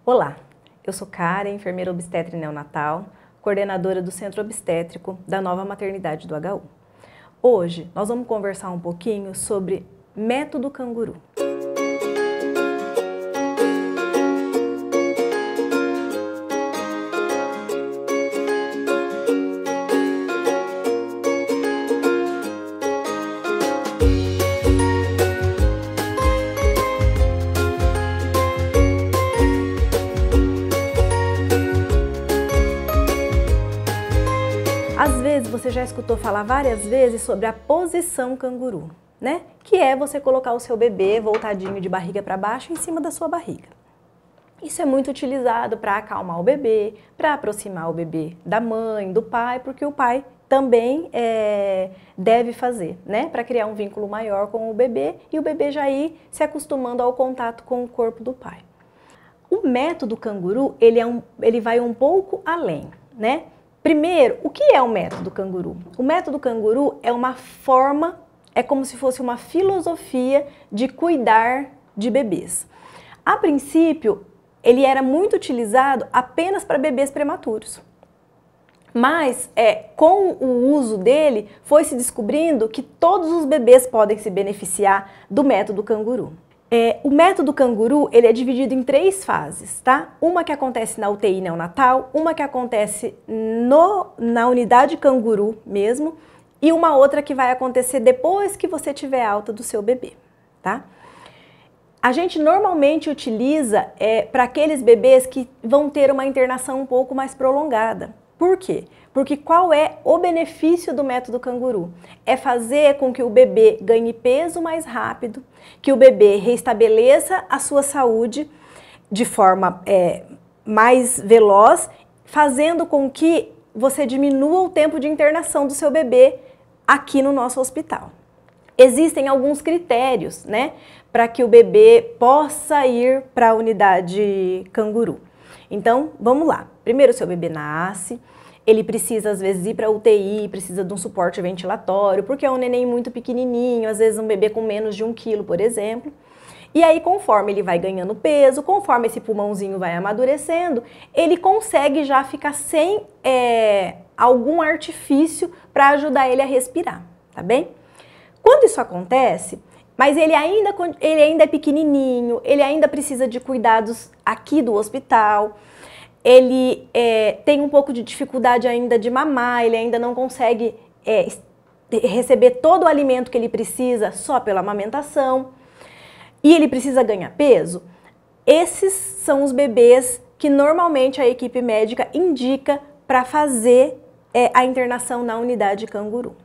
Olá, eu sou Karen, enfermeira obstetra e neonatal, coordenadora do Centro Obstétrico da Nova Maternidade do HU. Hoje nós vamos conversar um pouquinho sobre método canguru. Às vezes você já escutou falar várias vezes sobre a posição canguru, né? Que é você colocar o seu bebê voltadinho de barriga para baixo em cima da sua barriga. Isso é muito utilizado para acalmar o bebê, para aproximar o bebê da mãe, do pai, porque o pai também deve fazer, né? Para criar um vínculo maior com o bebê e o bebê já ir se acostumando ao contato com o corpo do pai. O método canguru, ele vai um pouco além, né? Primeiro, o que é o método canguru? O método canguru é uma forma, é como se fosse uma filosofia de cuidar de bebês. A princípio, ele era muito utilizado apenas para bebês prematuros. Mas, com o uso dele, foi se descobrindo que todos os bebês podem se beneficiar do método canguru. O método canguru, ele é dividido em 3 fases, tá? Uma que acontece na UTI neonatal, uma que acontece na unidade canguru mesmo, e uma outra que vai acontecer depois que você tiver alta do seu bebê, tá? A gente normalmente utiliza para aqueles bebês que vão ter uma internação um pouco mais prolongada. Por quê? Porque qual é o benefício do método canguru? É fazer com que o bebê ganhe peso mais rápido, que o bebê restabeleça a sua saúde de forma mais veloz, fazendo com que você diminua o tempo de internação do seu bebê aqui no nosso hospital. Existem alguns critérios, né, para que o bebê possa ir para a unidade canguru. Então, vamos lá. Primeiro, o seu bebê nasce, ele precisa, às vezes, ir para a UTI, precisa de um suporte ventilatório, porque é um neném muito pequenininho, às vezes um bebê com menos de 1 quilo, por exemplo. E aí, conforme ele vai ganhando peso, conforme esse pulmãozinho vai amadurecendo, ele consegue já ficar sem algum artifício para ajudar ele a respirar, tá bem? Quando isso acontece, mas ele ainda é pequenininho, ele ainda precisa de cuidados aqui do hospital, ele tem um pouco de dificuldade ainda de mamar, ele ainda não consegue receber todo o alimento que ele precisa só pela amamentação, e ele precisa ganhar peso. Esses são os bebês que normalmente a equipe médica indica para fazer a internação na unidade canguru.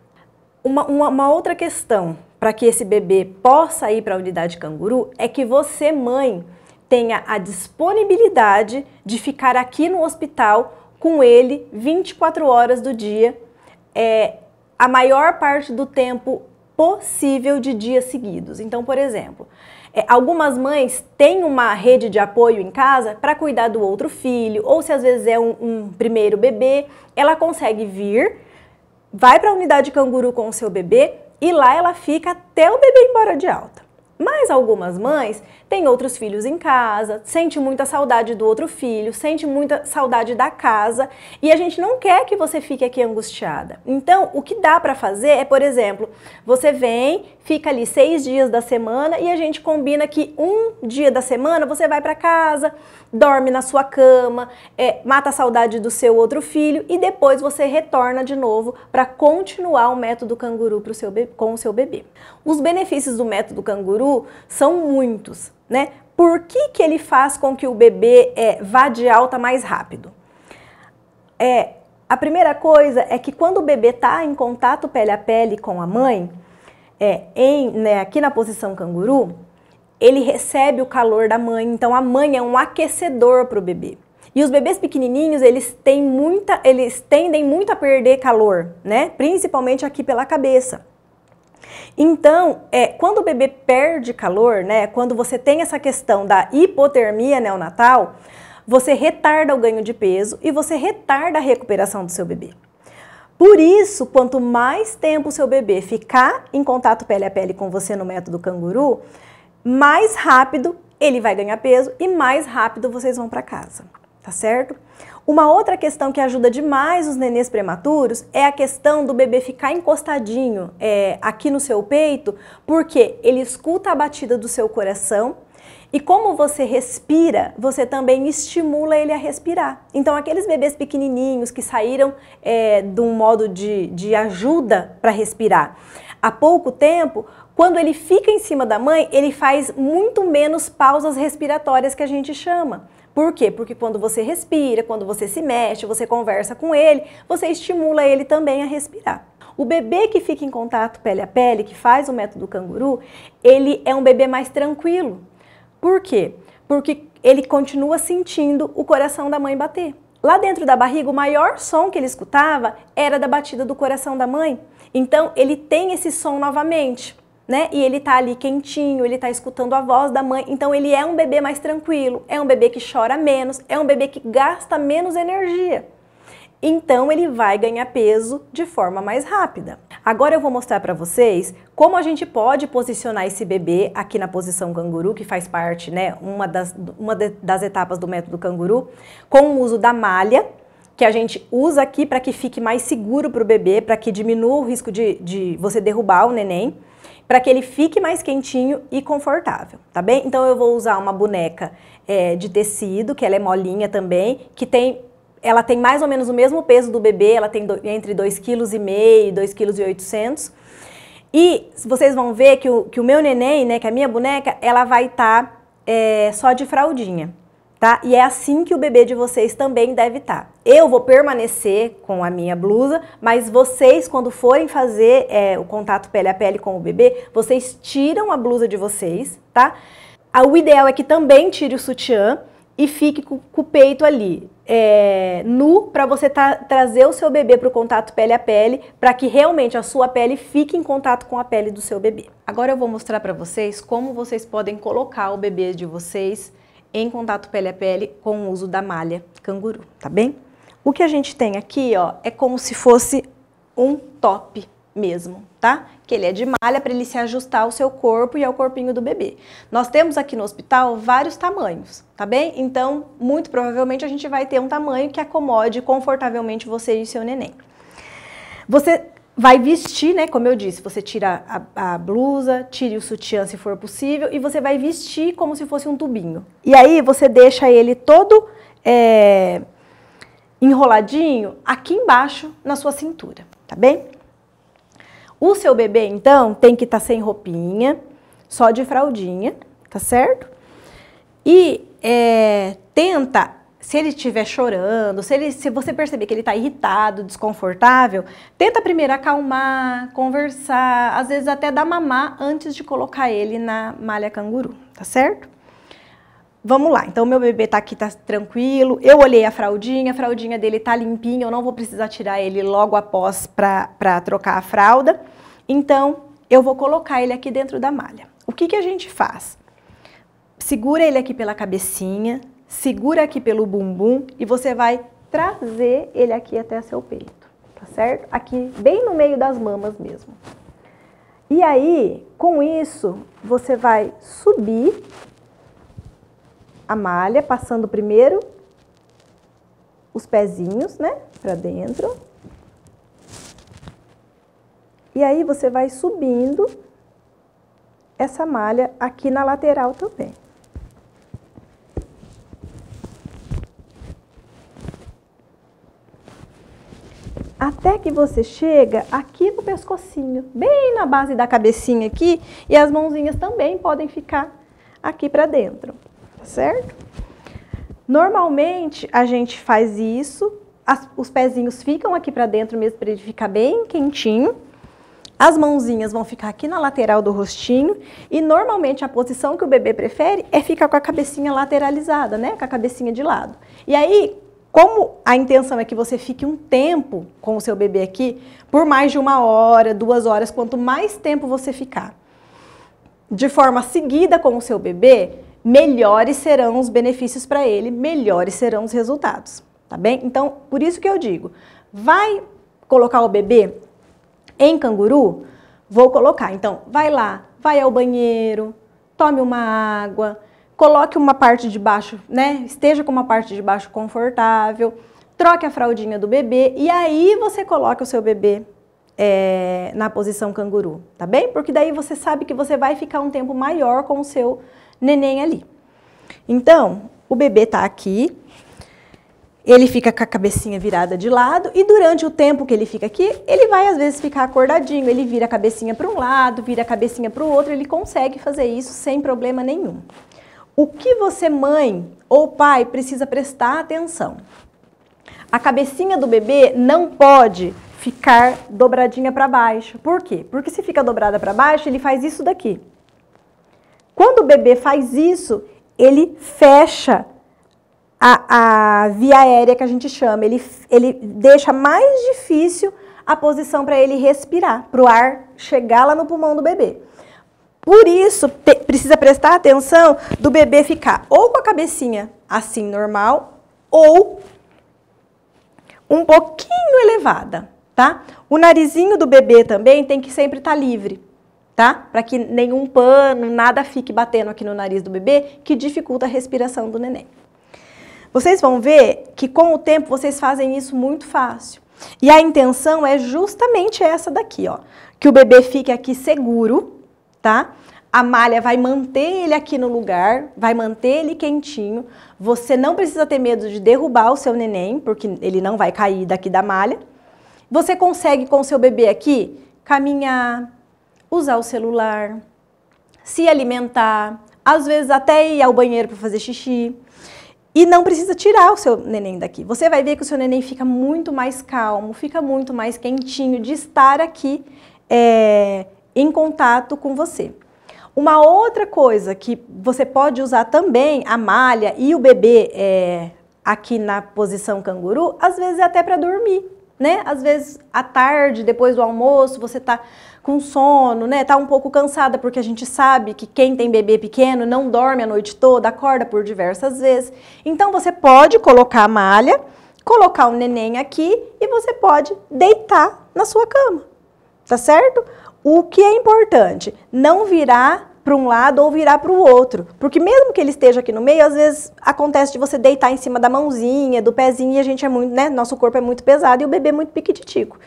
Uma outra questão para que esse bebê possa ir para a unidade canguru é que você, mãe, tenha a disponibilidade de ficar aqui no hospital com ele 24 horas do dia, a maior parte do tempo possível de dias seguidos. Então, por exemplo, algumas mães têm uma rede de apoio em casa para cuidar do outro filho, ou se às vezes é um primeiro bebê, ela consegue vir, vai para a unidade canguru com o seu bebê e lá ela fica até o bebê ir embora de alta. Mas algumas mães têm outros filhos em casa, sente muita saudade do outro filho, sente muita saudade da casa e a gente não quer que você fique aqui angustiada. Então, o que dá para fazer é, por exemplo, você vem, fica ali 6 dias da semana e a gente combina que um dia da semana você vai para casa, dorme na sua cama, mata a saudade do seu outro filho e depois você retorna de novo para continuar o método canguru com o seu bebê. Os benefícios do método canguru são muitos, né? Por que ele faz com que o bebê vá de alta mais rápido? A primeira coisa é que quando o bebê está em contato pele a pele com a mãe, aqui na posição canguru, ele recebe o calor da mãe, então a mãe é um aquecedor para o bebê. E os bebês pequenininhos, eles tendem muito a perder calor, né? Principalmente aqui pela cabeça. Então, quando o bebê perde calor, né? Quando você tem essa questão da hipotermia neonatal, você retarda o ganho de peso e você retarda a recuperação do seu bebê. Por isso, quanto mais tempo o seu bebê ficar em contato pele a pele com você no método canguru, mais rápido ele vai ganhar peso e mais rápido vocês vão para casa, tá certo? Uma outra questão que ajuda demais os nenês prematuros é a questão do bebê ficar encostadinho aqui no seu peito, porque ele escuta a batida do seu coração e como você respira, você também estimula ele a respirar. Então aqueles bebês pequenininhos que saíram de um modo de ajuda para respirar há pouco tempo, quando ele fica em cima da mãe, ele faz muito menos pausas respiratórias que a gente chama. Por quê? Porque quando você respira, quando você se mexe, você conversa com ele, você estimula ele também a respirar. O bebê que fica em contato pele a pele, que faz o método canguru, ele é um bebê mais tranquilo. Por quê? Porque ele continua sentindo o coração da mãe bater. Lá dentro da barriga, o maior som que ele escutava era da batida do coração da mãe. Então, ele tem esse som novamente. Né? E ele tá ali quentinho, ele tá escutando a voz da mãe, então ele é um bebê mais tranquilo, é um bebê que chora menos, é um bebê que gasta menos energia. Então ele vai ganhar peso de forma mais rápida. Agora eu vou mostrar para vocês como a gente pode posicionar esse bebê aqui na posição canguru, que faz parte, né, uma das etapas do método canguru, com o uso da malha, que a gente usa aqui para que fique mais seguro para o bebê, para que diminua o risco de você derrubar o neném, para que ele fique mais quentinho e confortável, tá bem? Então eu vou usar uma boneca de tecido, que ela é molinha também, ela tem mais ou menos o mesmo peso do bebê, ela tem entre 2,5 kg e 2,8 kg. E vocês vão ver que o meu neném, né, que a minha boneca, ela vai estar só de fraldinha. Tá? E é assim que o bebê de vocês também deve estar. Eu vou permanecer com a minha blusa, mas vocês, quando forem fazer o contato pele a pele com o bebê, vocês tiram a blusa de vocês, tá? O ideal é que também tire o sutiã e fique com o peito ali nu, para você trazer o seu bebê para o contato pele a pele, para que realmente a sua pele fique em contato com a pele do seu bebê. Agora eu vou mostrar para vocês como vocês podem colocar o bebê de vocês em contato pele a pele com o uso da malha canguru, tá bem? O que a gente tem aqui, ó, é como se fosse um top mesmo, tá? Que ele é de malha para ele se ajustar ao seu corpo e ao corpinho do bebê. Nós temos aqui no hospital vários tamanhos, tá bem? Então, muito provavelmente a gente vai ter um tamanho que acomode confortavelmente você e seu neném. Você vai vestir, né, como eu disse, você tira a blusa, tire o sutiã se for possível e você vai vestir como se fosse um tubinho. E aí você deixa ele todo enroladinho aqui embaixo na sua cintura, tá bem? O seu bebê, então, tem que estar sem roupinha, só de fraldinha, tá certo? E tenta... Se ele estiver chorando, se você perceber que ele está irritado, desconfortável, tenta primeiro acalmar, conversar, às vezes até dar mamar antes de colocar ele na malha canguru, tá certo? Vamos lá, então meu bebê tá aqui, tá tranquilo, eu olhei a fraldinha dele tá limpinha, eu não vou precisar tirar ele logo após para trocar a fralda, então eu vou colocar ele aqui dentro da malha. O que a gente faz? Segura ele aqui pela cabecinha, segura aqui pelo bumbum e você vai trazer ele aqui até seu peito, tá certo? Aqui bem no meio das mamas mesmo. E aí, com isso, você vai subir a malha, passando primeiro os pezinhos, né, pra dentro. E aí você vai subindo essa malha aqui na lateral também. Até que você chega aqui no pescocinho, bem na base da cabecinha aqui, e as mãozinhas também podem ficar aqui pra dentro, tá certo? Normalmente a gente faz isso, os pezinhos ficam aqui pra dentro mesmo para ele ficar bem quentinho, as mãozinhas vão ficar aqui na lateral do rostinho e normalmente a posição que o bebê prefere é ficar com a cabecinha lateralizada, né, com a cabecinha de lado. E aí, como a intenção é que você fique um tempo com o seu bebê aqui, por mais de 1 hora, 2 horas, quanto mais tempo você ficar de forma seguida com o seu bebê, melhores serão os benefícios para ele, melhores serão os resultados, tá bem? Então, por isso que eu digo, vai colocar o bebê em canguru? Vou colocar. Então, vai lá, vai ao banheiro, tome uma água, coloque uma parte de baixo, né? Esteja com uma parte de baixo confortável, troque a fraldinha do bebê e aí você coloca o seu bebê na posição canguru, tá bem? Porque daí você sabe que você vai ficar um tempo maior com o seu neném ali. Então, o bebê tá aqui, ele fica com a cabecinha virada de lado e durante o tempo que ele fica aqui, ele vai às vezes ficar acordadinho, ele vira a cabecinha para um lado, vira a cabecinha para o outro, ele consegue fazer isso sem problema nenhum. O que você, mãe ou pai, precisa prestar atenção? A cabecinha do bebê não pode ficar dobradinha para baixo. Por quê? Porque se fica dobrada para baixo, ele faz isso daqui. Quando o bebê faz isso, ele fecha a via aérea que a gente chama. Ele deixa mais difícil a posição para ele respirar, para o ar chegar lá no pulmão do bebê. Por isso, precisa prestar atenção do bebê ficar ou com a cabecinha assim normal ou um pouquinho elevada, tá? O narizinho do bebê também tem que sempre estar livre, tá? Para que nenhum pano, nada fique batendo aqui no nariz do bebê, que dificulta a respiração do neném. Vocês vão ver que com o tempo vocês fazem isso muito fácil. E a intenção é justamente essa daqui, ó. Que o bebê fique aqui seguro, tá? A malha vai manter ele aqui no lugar, vai manter ele quentinho. Você não precisa ter medo de derrubar o seu neném, porque ele não vai cair daqui da malha. Você consegue com o seu bebê aqui caminhar, usar o celular, se alimentar, às vezes até ir ao banheiro para fazer xixi. E não precisa tirar o seu neném daqui. Você vai ver que o seu neném fica muito mais calmo, fica muito mais quentinho de estar aqui em contato com você. Uma outra coisa que você pode usar também, a malha e o bebê aqui na posição canguru, às vezes é até para dormir, né? Às vezes à tarde, depois do almoço, você tá com sono, né? Tá um pouco cansada, porque a gente sabe que quem tem bebê pequeno não dorme a noite toda, acorda por diversas vezes. Então você pode colocar a malha, colocar o neném aqui e você pode deitar na sua cama, tá certo? O que é importante? Não virar para um lado ou virar para o outro, porque mesmo que ele esteja aqui no meio, às vezes acontece de você deitar em cima da mãozinha, do pezinho, e a gente é muito, né? Nosso corpo é muito pesado e o bebê é muito piquititico.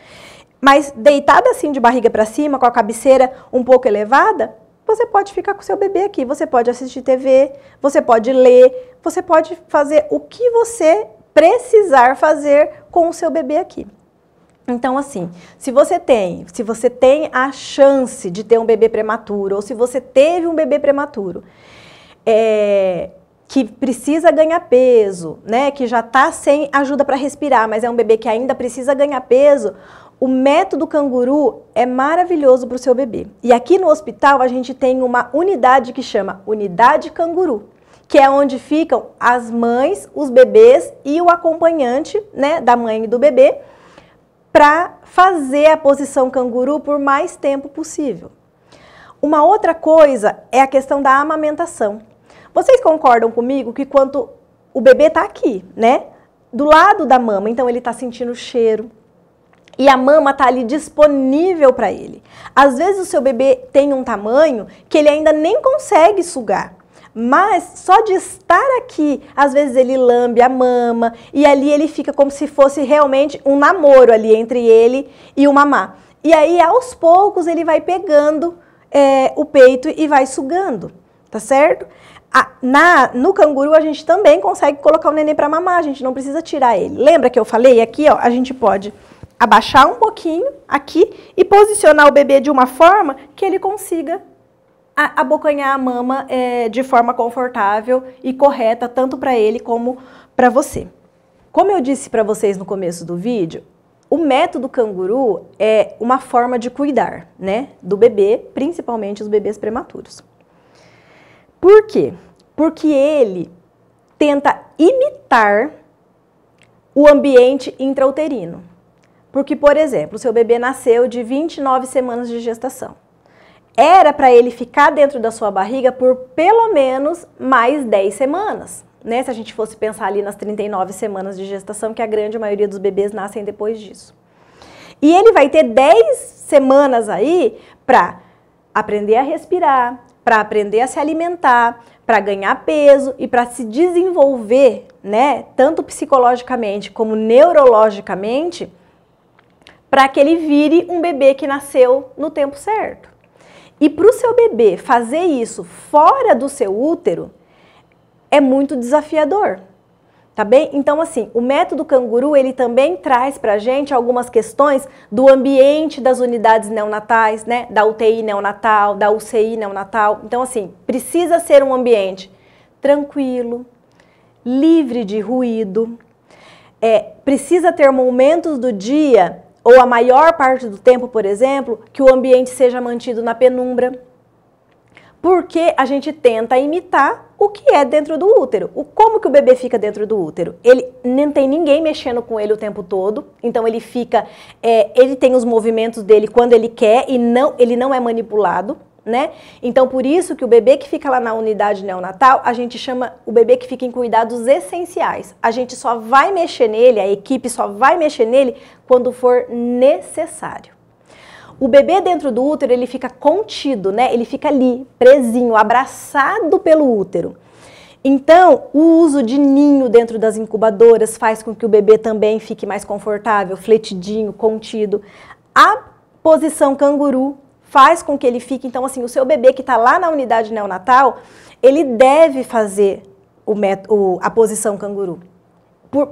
Mas deitada assim de barriga para cima, com a cabeceira um pouco elevada, você pode ficar com o seu bebê aqui, você pode assistir TV, você pode ler, você pode fazer o que você precisar fazer com o seu bebê aqui. Então, assim, se você tem a chance de ter um bebê prematuro, ou se você teve um bebê prematuro, que precisa ganhar peso, né, que já está sem ajuda para respirar, mas é um bebê que ainda precisa ganhar peso, o método canguru é maravilhoso para o seu bebê. E aqui no hospital a gente tem uma unidade que chama Unidade Canguru, que é onde ficam as mães, os bebês e o acompanhante, né, da mãe e do bebê, para fazer a posição canguru por mais tempo possível. Uma outra coisa é a questão da amamentação. Vocês concordam comigo que quando o bebê está aqui, né, do lado da mama, então ele está sentindo o cheiro e a mama está ali disponível para ele. Às vezes o seu bebê tem um tamanho que ele ainda nem consegue sugar. Mas só de estar aqui, às vezes ele lambe a mama e ali ele fica como se fosse realmente um namoro ali entre ele e o mamá. E aí, aos poucos, ele vai pegando o peito e vai sugando, tá certo? No canguru, a gente também consegue colocar o neném para mamar, a gente não precisa tirar ele. Lembra que eu falei aqui, ó, a gente pode abaixar um pouquinho aqui e posicionar o bebê de uma forma que ele consiga abocanhar a mama de forma confortável e correta, tanto para ele como para você. Como eu disse para vocês no começo do vídeo, o método canguru é uma forma de cuidar, né, do bebê, principalmente os bebês prematuros. Por quê? Porque ele tenta imitar o ambiente intrauterino. Porque, por exemplo, o seu bebê nasceu de 29 semanas de gestação. Era para ele ficar dentro da sua barriga por pelo menos mais 10 semanas, né? Se a gente fosse pensar ali nas 39 semanas de gestação, que a grande maioria dos bebês nascem depois disso. E ele vai ter 10 semanas aí para aprender a respirar, para aprender a se alimentar, para ganhar peso e para se desenvolver, né, tanto psicologicamente como neurologicamente, para que ele vire um bebê que nasceu no tempo certo. E para o seu bebê fazer isso fora do seu útero é muito desafiador. Tá bem? Então, assim, o método canguru, ele também traz pra gente algumas questões do ambiente das unidades neonatais, né? Da UTI neonatal, da UCI neonatal. Então, assim, precisa ser um ambiente tranquilo, livre de ruído, precisa ter momentos do dia, ou a maior parte do tempo, por exemplo, que o ambiente seja mantido na penumbra, porque a gente tenta imitar o que é dentro do útero. Como que o bebê fica dentro do útero? Ele não tem ninguém mexendo com ele o tempo todo, então ele fica, ele tem os movimentos dele quando ele quer e ele não é manipulado, né? Então por isso que o bebê que fica lá na unidade neonatal, a gente chama o bebê que fica em cuidados essenciais. A gente só vai mexer nele, a equipe só vai mexer nele quando for necessário. O bebê dentro do útero, ele fica contido, né? Ele fica ali, presinho, abraçado pelo útero. Então, o uso de ninho dentro das incubadoras faz com que o bebê também fique mais confortável, fletidinho, contido. A posição canguru faz com que ele fique... Então, assim, o seu bebê que está lá na unidade neonatal, ele deve fazer a posição canguru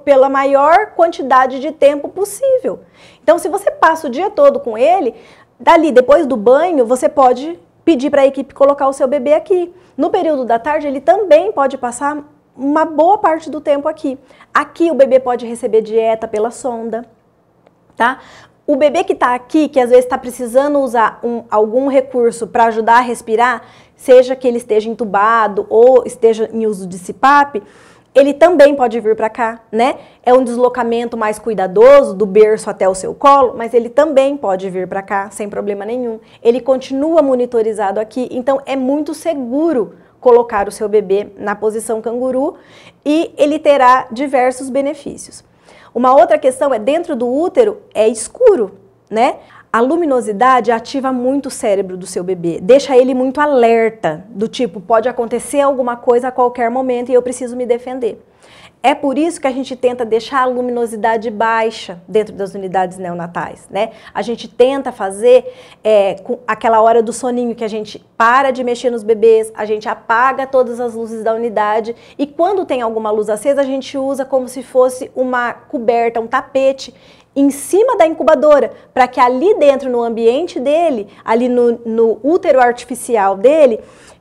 pela maior quantidade de tempo possível. Então, se você passa o dia todo com ele, dali, depois do banho, você pode pedir para a equipe colocar o seu bebê aqui. No período da tarde, ele também pode passar uma boa parte do tempo aqui. Aqui, o bebê pode receber dieta pela sonda, tá? O bebê que está aqui, que às vezes está precisando usar algum recurso para ajudar a respirar, seja que ele esteja entubado ou esteja em uso de CPAP, ele também pode vir para cá, né? É um deslocamento mais cuidadoso, do berço até o seu colo, mas ele também pode vir para cá, sem problema nenhum. Ele continua monitorizado aqui, então é muito seguro colocar o seu bebê na posição canguru e ele terá diversos benefícios. Uma outra questão é, dentro do útero é escuro, né? A luminosidade ativa muito o cérebro do seu bebê, deixa ele muito alerta, do tipo, pode acontecer alguma coisa a qualquer momento e eu preciso me defender. É por isso que a gente tenta deixar a luminosidade baixa dentro das unidades neonatais, né? A gente tenta fazer com aquela hora do soninho que a gente para de mexer nos bebês, a gente apaga todas as luzes da unidade e quando tem alguma luz acesa a gente usa como se fosse uma coberta, um tapete em cima da incubadora, para que ali dentro, no ambiente dele, ali no útero artificial dele,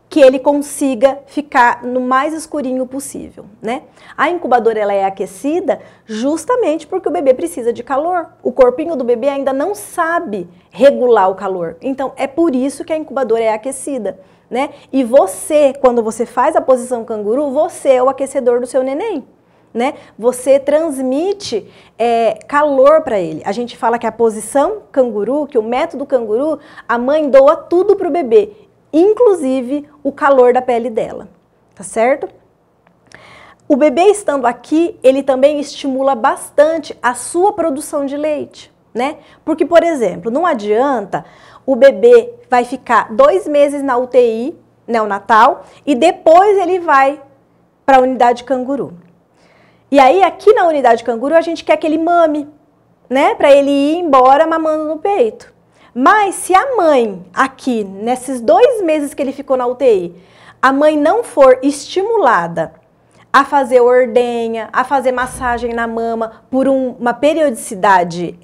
que ele consiga ficar no mais escurinho possível, né? A incubadora, ela é aquecida justamente porque o bebê precisa de calor. O corpinho do bebê ainda não sabe regular o calor. Então, é por isso que a incubadora é aquecida, né? E você, quando você faz a posição canguru, você é o aquecedor do seu neném. Né? Você transmite calor para ele. A gente fala que a posição canguru, que o método canguru, a mãe doa tudo para o bebê, inclusive o calor da pele dela, tá certo? O bebê estando aqui, ele também estimula bastante a sua produção de leite, né? Porque, por exemplo, não adianta o bebê vai ficar 2 meses na UTI neonatal e depois ele vai para a unidade canguru. E aí, aqui na unidade canguru, a gente quer que ele mame, né? Para ele ir embora mamando no peito. Mas se a mãe, aqui, nesses 2 meses que ele ficou na UTI, a mãe não for estimulada a fazer ordenha, a fazer massagem na mama por uma periodicidade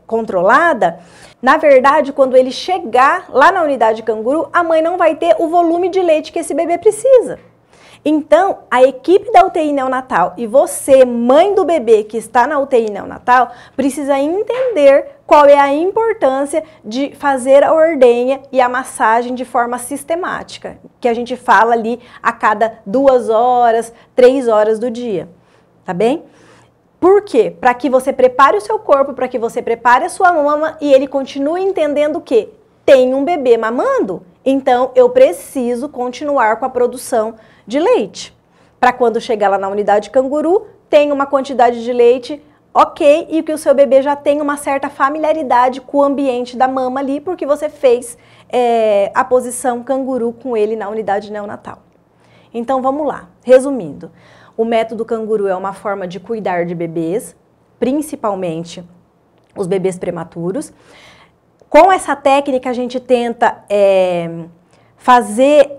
controlada, na verdade, quando ele chegar lá na unidade canguru, a mãe não vai ter o volume de leite que esse bebê precisa. Então, a equipe da UTI neonatal e você, mãe do bebê que está na UTI neonatal, precisa entender qual é a importância de fazer a ordenha e a massagem de forma sistemática, que a gente fala ali a cada 2 horas, 3 horas do dia, tá bem? Por quê? Para que você prepare o seu corpo, para que você prepare a sua mama e ele continue entendendo que tem um bebê mamando, então eu preciso continuar com a produção de leite. Para quando chegar lá na unidade canguru, tem uma quantidade de leite ok e que o seu bebê já tem uma certa familiaridade com o ambiente da mama ali, porque você fez a posição canguru com ele na unidade neonatal. Então vamos lá, resumindo. O método canguru é uma forma de cuidar de bebês, principalmente os bebês prematuros. Com essa técnica a gente tenta fazer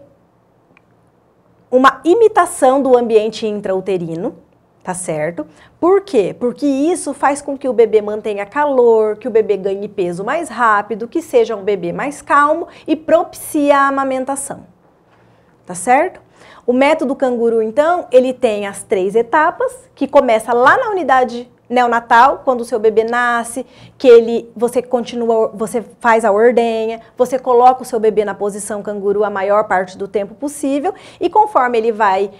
uma imitação do ambiente intrauterino, tá certo? Por quê? Porque isso faz com que o bebê mantenha calor, que o bebê ganhe peso mais rápido, que seja um bebê mais calmo e propicia a amamentação, tá certo? O método canguru, então, ele tem as 3 etapas, que começa lá na unidade neonatal, quando o seu bebê nasce, que você faz a ordenha, você coloca o seu bebê na posição canguru a maior parte do tempo possível, e conforme ele vai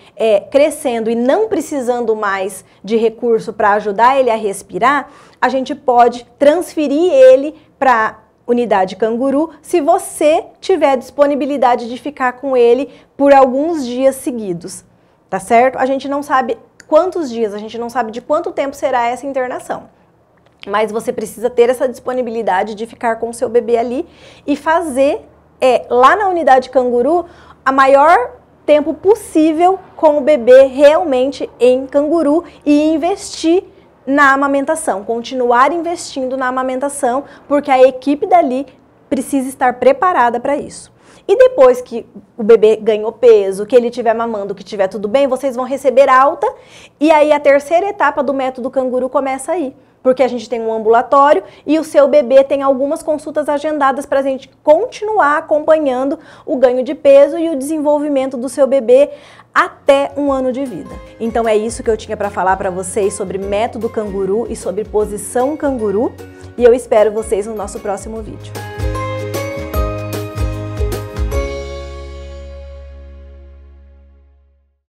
crescendo e não precisando mais de recurso para ajudar ele a respirar, a gente pode transferir ele para unidade canguru, se você tiver disponibilidade de ficar com ele por alguns dias seguidos, tá certo? A gente não sabe quantos dias, a gente não sabe de quanto tempo será essa internação, mas você precisa ter essa disponibilidade de ficar com o seu bebê ali e fazer lá na unidade canguru a maior tempo possível com o bebê realmente em canguru e investir na amamentação, continuar investindo na amamentação, porque a equipe dali precisa estar preparada para isso. E depois que o bebê ganhou peso, que ele estiver mamando, que estiver tudo bem, vocês vão receber alta, e aí a terceira etapa do método canguru começa aí. Porque a gente tem um ambulatório e o seu bebê tem algumas consultas agendadas para a gente continuar acompanhando o ganho de peso e o desenvolvimento do seu bebê até 1 ano de vida. Então é isso que eu tinha para falar para vocês sobre método canguru e sobre posição canguru, e eu espero vocês no nosso próximo vídeo.